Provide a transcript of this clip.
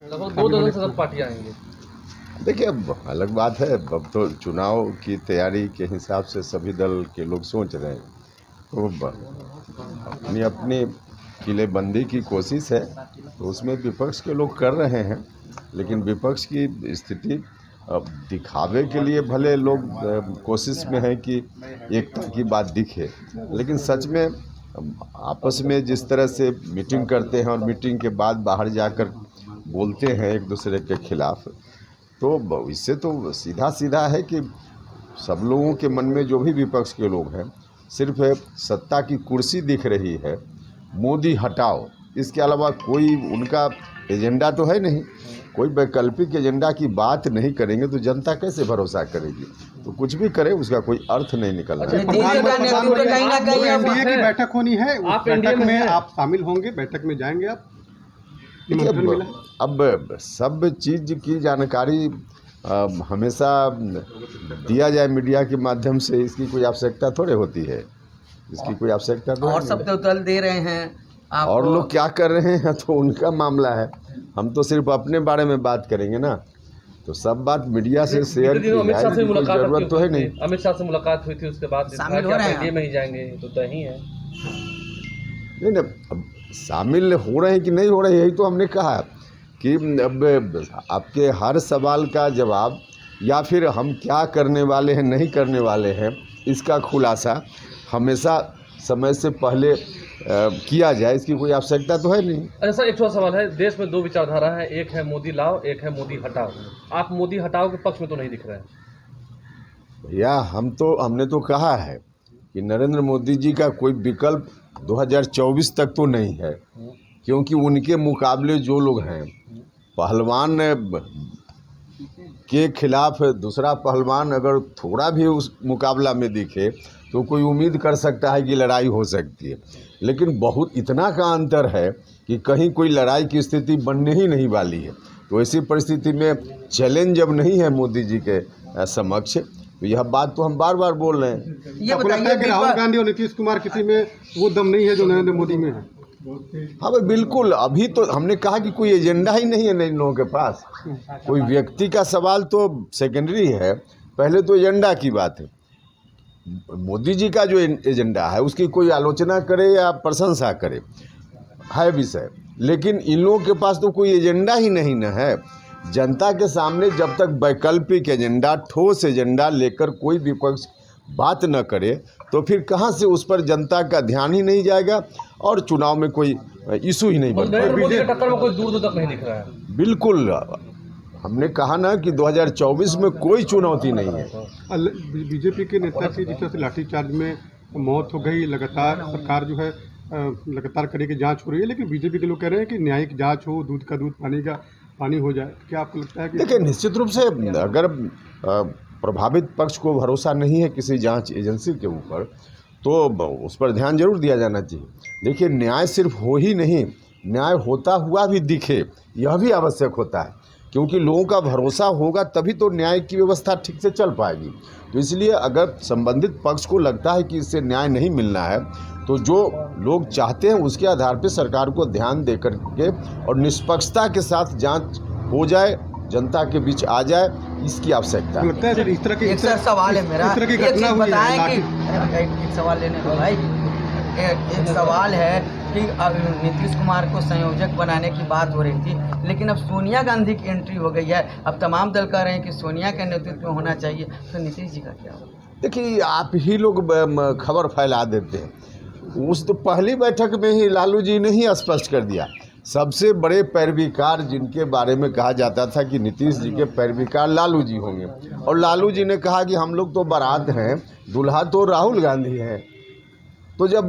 लगभग 2 दर्जन से ज्यादा पार्टियां आएंगी। देखिए, अब अलग बात है, अब तो चुनाव की तैयारी के हिसाब से सभी दल के लोग सोच रहे हैं, तो अपनी अपनी किलेबंदी की कोशिश है, तो उसमें विपक्ष के लोग कर रहे हैं। लेकिन विपक्ष की स्थिति अब दिखावे के लिए भले लोग कोशिश में है कि एकता की बात दिखे, लेकिन सच में आपस में जिस तरह से मीटिंग करते हैं और मीटिंग के बाद बाहर जाकर बोलते हैं एक दूसरे के खिलाफ, तो इससे तो सीधा सीधा है कि सब लोगों के मन में, जो भी विपक्ष के लोग हैं, सिर्फ सत्ता की कुर्सी दिख रही है, मोदी हटाओ, इसके अलावा कोई उनका एजेंडा तो है नहीं। कोई वैकल्पिक एजेंडा की बात नहीं करेंगे तो जनता कैसे भरोसा करेगी? तो कुछ भी करे उसका कोई अर्थ नहीं निकल रहा है। एनडीए की बैठक होनी है, उस बैठक में आप शामिल होंगे, बैठक में जाएंगे आप? अब सब चीज़ की जानकारी हमेशा दिया जाए मीडिया के माध्यम से, इसकी कोई आवश्यकता थोड़े होती है, इसकी कोई आवश्यकता तो और सब तो दल दे रहे हैं आप, और लोग क्या कर रहे हैं तो उनका मामला है। हम तो सिर्फ अपने बारे में बात करेंगे ना, तो सब बात मीडिया से शेयर की जाए, कोई जरूरत तो है नहीं। अमित शाह से मुलाकात हुई थी, उसके बाद शामिल हो रहे हैं, में ही जाएंगे, तो तय है नहीं ना, अब शामिल हो रहे हैं कि नहीं हो रहे, यही तो हमने कहा कि अब आपके हर सवाल का जवाब या फिर हम क्या करने वाले हैं नहीं करने वाले हैं, इसका खुलासा हमेशा समय से पहले किया जाए, इसकी कोई आवश्यकता तो है नहीं। अच्छा सर, एक छोटा सवाल है। देश में 2 विचारधारा है, एक है मोदी लाओ, एक है मोदी हटाओ। आप मोदी हटाओ के पक्ष में तो नहीं दिख रहे हैं। भैया, हमने तो कहा है कि नरेंद्र मोदी जी का कोई विकल्प 2024 तक तो नहीं है, क्योंकि उनके मुकाबले जो लोग हैं, पहलवान के खिलाफ दूसरा पहलवान अगर थोड़ा भी उस मुकाबला में दिखे तो कोई उम्मीद कर सकता है कि लड़ाई हो सकती है, लेकिन बहुत इतना का अंतर है कि कहीं कोई लड़ाई की स्थिति बनने ही नहीं वाली है। तो ऐसी परिस्थिति में चैलेंज जब नहीं है मोदी जी के समक्ष, तो यह बात तो हम बार बार बोल रहे हैं। ये बताइए कि राहुल गांधी और नीतीश कुमार किसी में वो दम नहीं है जो नरेंद्र मोदी में है? हाँ भाई, बिल्कुल। अभी तो हमने कहा कि कोई एजेंडा ही नहीं है इन लोगों के पास। कोई व्यक्ति का सवाल तो सेकेंडरी है, पहले तो एजेंडा की बात है। मोदी जी का जो एजेंडा है उसकी कोई आलोचना करे या प्रशंसा करे है विषय, लेकिन इन लोगों के पास तो कोई एजेंडा ही नहीं न है। जनता के सामने जब तक वैकल्पिक एजेंडा, ठोस एजेंडा लेकर कोई विपक्ष बात न करे, तो फिर कहाँ से उस पर जनता का ध्यान ही नहीं जाएगा और चुनाव में कोई इशू ही नहीं बनता। मोदी के टक्कर में कोई दूर तक नहीं दिख रहा है। बिल्कुल, हमने कहा ना कि 2024 में कोई चुनौती नहीं है। बीजेपी के नेता की जिस तरह से लाठीचार्ज में मौत हो गई, लगातार सरकार जो है लगातार करेगी, जांच हो रही है, लेकिन बीजेपी के लोग कह रहे हैं कि न्यायिक जांच हो, दूध का दूध पानी का पानी हो जाए। क्या आपको लगता है कि देखिए, निश्चित रूप से अगर प्रभावित पक्ष को भरोसा नहीं है किसी जांच एजेंसी के ऊपर, तो उस पर ध्यान जरूर दिया जाना चाहिए। देखिए, न्याय सिर्फ हो ही नहीं, न्याय होता हुआ भी दिखे, यह भी आवश्यक होता है, क्योंकि लोगों का भरोसा होगा तभी तो न्याय की व्यवस्था ठीक से चल पाएगी। तो इसलिए अगर संबंधित पक्ष को लगता है कि इससे न्याय नहीं मिलना है, तो जो लोग चाहते हैं उसके आधार पर सरकार को ध्यान दे करके और निष्पक्षता के साथ जांच हो जाए, जनता के बीच आ जाए, इसकी आवश्यकता है। लगता है सर, इस तरह की सवाल है मेरा, इस तरह की घटना हुई है कि एक सवाल लेने दो भाई। एक सवाल है कि नीतीश कुमार को संयोजक बनाने की बात हो रही थी, लेकिन अब सोनिया गांधी की एंट्री हो गई है। अब तमाम दल कह रहे हैं कि सोनिया का नेतृत्व होना चाहिए, तो नीतीश जी का क्या होगा? देखिए, आप ही लोग खबर फैला देते हैं। उस तो पहली बैठक में ही लालू जी ने ही स्पष्ट कर दिया। सबसे बड़े पैरवीकार जिनके बारे में कहा जाता था कि नीतीश जी के पैरवीकार लालू जी होंगे, और लालू जी ने कहा कि हम लोग तो बारात हैं, दूल्हा तो राहुल गांधी हैं। तो जब